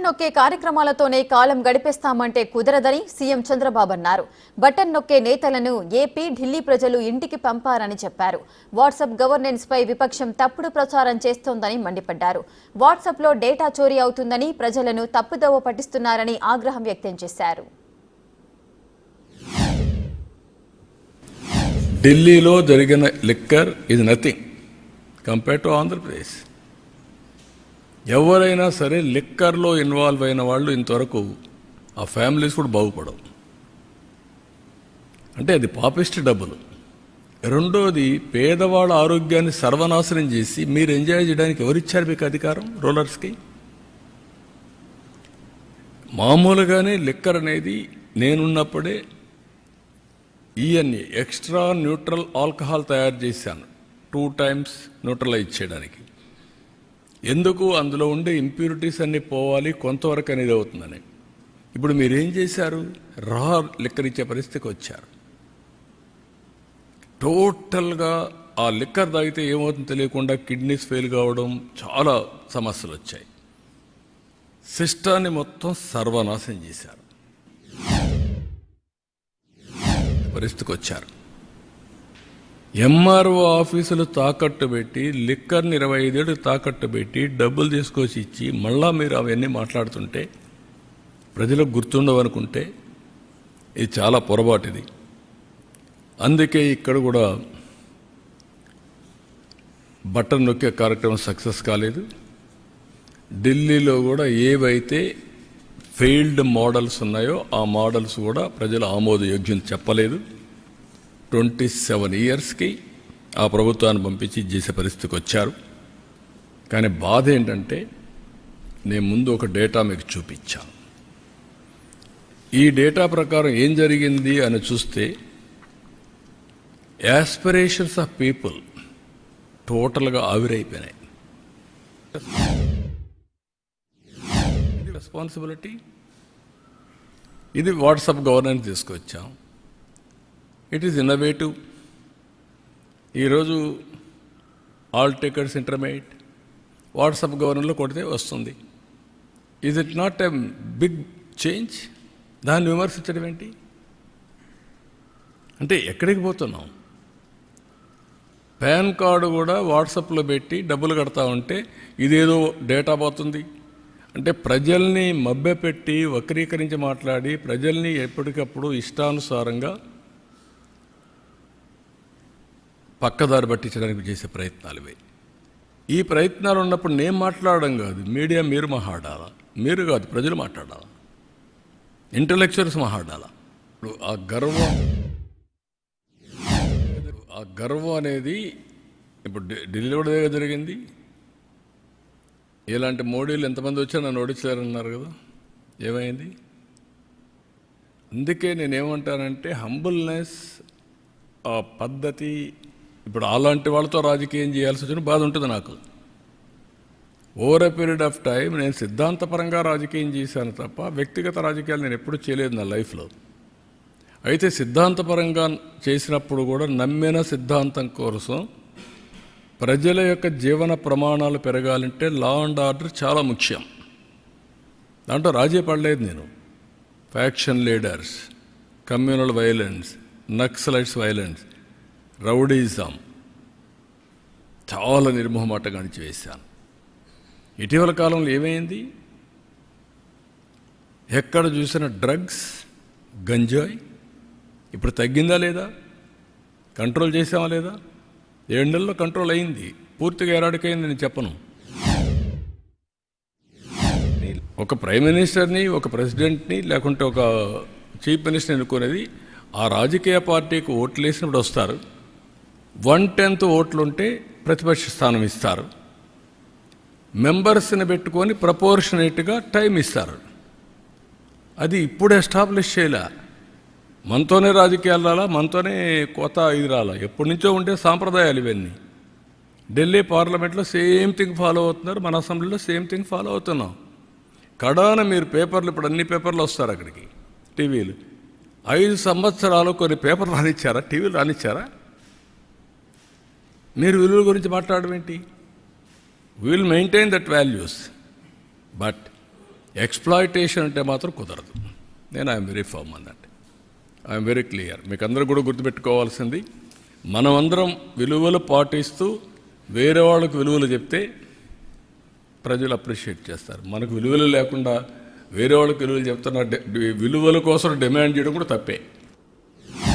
నొక్కే కార్యక్రమాలతోనే కాలం గడిపేస్తామంటే కుదరదని సీఎం చంద్రబాబు అన్నారు. బటన్ నొక్కే నేతలను ఏపీ, ఢిల్లీ ప్రజలు ఇంటికి పంపారని చెప్పారు. వాట్సాప్ గవర్నెన్స్ పై విపక్షం తప్పుడు ప్రచారం చేస్తోందని మండిపడ్డారు. వాట్సాప్ లో డేటా చోరీ అవుతుందని ప్రజలను తప్పుదోవ పట్టిస్తున్నారని ఆగ్రహం వ్యక్తం చేశారు. ఢిల్లీలో జరిగిన liquor is nothing compare to Andhra Pradesh. ఎవరైనా సరే లిక్కర్లో ఇన్వాల్వ్ అయిన వాళ్ళు ఇంతవరకు ఆ ఫ్యామిలీస్ కూడా బాగుపడవు. అంటే అది పాపిస్ట్ డబ్బులు. రెండోది, పేదవాళ్ళ ఆరోగ్యాన్ని సర్వనాశనం చేసి మీరు ఎంజాయ్ చేయడానికి ఎవరిచ్చారు మీకు అధికారం? రూలర్స్కి. మామూలుగానే లిక్కర్ అనేది నేనున్నప్పుడే ఈఎన్ఏ ఎక్స్ట్రా న్యూట్రల్ ఆల్కహాల్ తయారు చేశాను 2 times న్యూట్రలైజ్ చేయడానికి. ఎందుకు? అందులో ఉండే ఇంప్యూరిటీస్ అన్నీ పోవాలి, కొంతవరకు అనేది అవుతుందని. ఇప్పుడు మీరేం చేశారు? రా లిక్కర్ ఇచ్చే పరిస్థితికి వచ్చారు. టోటల్గా ఆ లిక్కర్ తాగితే ఏమవుతుందో తెలియకుండా కిడ్నీస్ ఫెయిల్ కావడం, చాలా సమస్యలు వచ్చాయి. సిస్టాన్ని మొత్తం సర్వనాశనం చేశారు. పరిస్థితికి వచ్చారు. ఎంఆర్ఓ ఆఫీసులు తాకట్టు పెట్టి, లిక్కర్ని 25 ఏళ్ళు తాకట్టు పెట్టి డబ్బులు తీసుకొచ్చి ఇచ్చి మళ్ళా మీరు అవన్నీ మాట్లాడుతుంటే ప్రజలకు గుర్తుండవు అనుకుంటే ఇది చాలా పొరపాటిది. అందుకే ఇక్కడ కూడా బటన్ నొక్కే కార్యక్రమం సక్సెస్ కాలేదు. ఢిల్లీలో కూడా ఏవైతే ఫెయిల్డ్ మోడల్స్ ఉన్నాయో ఆ మోడల్స్ కూడా ప్రజలు ఆమోదయోగ్యం చెప్పలేదు. 27 yearsకి ఆ ప్రభుత్వాన్ని పంపించి చేసే పరిస్థితికి వచ్చారు. కానీ బాధ ఏంటంటే నేను ముందు ఒక డేటా మీకు చూపించాను. ఈ డేటా ప్రకారం ఏం జరిగింది అని చూస్తే యాస్పిరేషన్స్ ఆఫ్ పీపుల్ టోటల్గా ఆవిరైపోయినాయి. ఇది రెస్పాన్సిబిలిటీ. ఇది వాట్సాప్ గవర్నెన్స్ తీసుకొచ్చాం. It is innovative. ఈరోజు ఆల్ టికెట్స్ ఇంటర్మీడియట్ వాట్సాప్ గవర్నర్లో కొడితే వస్తుంది. Is it not a big change? దాన్ని విమర్శించడం ఏంటి? అంటే ఎక్కడికి పోతున్నాం? పాన్ కార్డు కూడా వాట్సాప్లో పెట్టి డబ్బులు కడతా ఉంటే ఇదేదో డేటా పోతుంది అంటే ప్రజల్ని మభ్యపెట్టి వక్రీకరించి మాట్లాడి ప్రజల్ని ఎప్పటికప్పుడు ఇష్టానుసారంగా పక్కదారి పట్టించడానికి చేసే ప్రయత్నాలు ఇవి. ఈ ప్రయత్నాలు ఉన్నప్పుడు నేను మాట్లాడడం కాదు, మీడియా మీరు మాట్లాడాలా, మీరు కాదు ప్రజలు మాట్లాడాలా, ఇంటలెక్చువల్స్ మాట్లాడాలా. ఇప్పుడు ఆ గర్వం అనేది ఇప్పుడు ఢిల్లీలో కూడా జరిగింది. ఇలాంటి మోడీలు ఎంతమంది వచ్చా నన్ను ఓడించలేరన్నారు కదా, ఏమైంది? అందుకే నేనేమంటానంటే హంబుల్నెస్, ఆ పద్ధతి. ఇప్పుడు అలాంటి వాళ్ళతో రాజకీయం చేయాల్సి వచ్చిన బాధ ఉంటుంది నాకు. Over a period of time నేను సిద్ధాంతపరంగా రాజకీయం చేశాను తప్ప వ్యక్తిగత రాజకీయాలు నేను ఎప్పుడూ చేయలేదు నా లైఫ్లో. అయితే సిద్ధాంతపరంగా చేసినప్పుడు కూడా నమ్మిన సిద్ధాంతం కోసం ప్రజల యొక్క జీవన ప్రమాణాలు పెరగాలంటే లా అండ్ ఆర్డర్ చాలా ముఖ్యం. దాంట్లో రాజీ పడలేదు నేను. Faction leaders, communal violence, Naxalites violence, rowdyism చాలా నిర్మోహమాటంగా అణిచివేశాను. ఇటీవల కాలంలో ఏమైంది? ఎక్కడ చూసిన డ్రగ్స్, గంజాయి. ఇప్పుడు తగ్గిందా లేదా? కంట్రోల్ చేసామా లేదా? 7 నెలల్లో కంట్రోల్ అయింది. పూర్తిగా ఎరాడికైంది నేను చెప్పను. ఒక ప్రైమ్ మినిస్టర్ని, ఒక ప్రెసిడెంట్ని, లేకుంటే ఒక చీఫ్ మినిస్టర్ని ఎన్నుకునేది ఆ రాజకీయ పార్టీకి ఓట్లు వేసినప్పుడు వస్తారు. 1/10 ఓట్లుంటే ప్రతిపక్ష స్థానం ఇస్తారు. మెంబర్స్ని పెట్టుకొని ప్రపోర్షనేట్గా టైం ఇస్తారు. అది ఇప్పుడు ఎస్టాబ్లిష్ చేయలే. మనతోనే రాజకీయాలు రాలా, మనతోనే కొత్త ఇది రాలా. ఎప్పటి నుంచో ఉంటే సాంప్రదాయాలు ఇవన్నీ. ఢిల్లీ పార్లమెంట్లో సేమ్ థింగ్ ఫాలో అవుతున్నారు, మన అసెంబ్లీలో సేమ్ థింగ్ ఫాలో అవుతున్నాం. కడాన మీరు పేపర్లు, ఇప్పుడు అన్ని పేపర్లు వస్తారు అక్కడికి, టీవీలు. 5 సంవత్సరాలు కొన్ని పేపర్లు రానిచ్చారా? టీవీలు రానిచ్చారా? మీరు విలువల గురించి మాట్లాడడం ఏంటి? Will maintain that values, but exploitation అంటే మాత్రం కుదరదు. నేను ఐఎమ్ వెరీ ఫర్మ్ అన్నట్టు, ఐఎమ్ వెరీ క్లియర్. మీకు అందరూ కూడా గుర్తుపెట్టుకోవాల్సింది, మనమందరం విలువలు పాటిస్తూ వేరే వాళ్ళకు విలువలు చెప్తే ప్రజలు అప్రిషియేట్ చేస్తారు. మనకు విలువలు లేకుండా వేరే వాళ్ళకి విలువలు చెప్తున్న విలువల కోసం డిమాండ్ చేయడం కూడా తప్పే.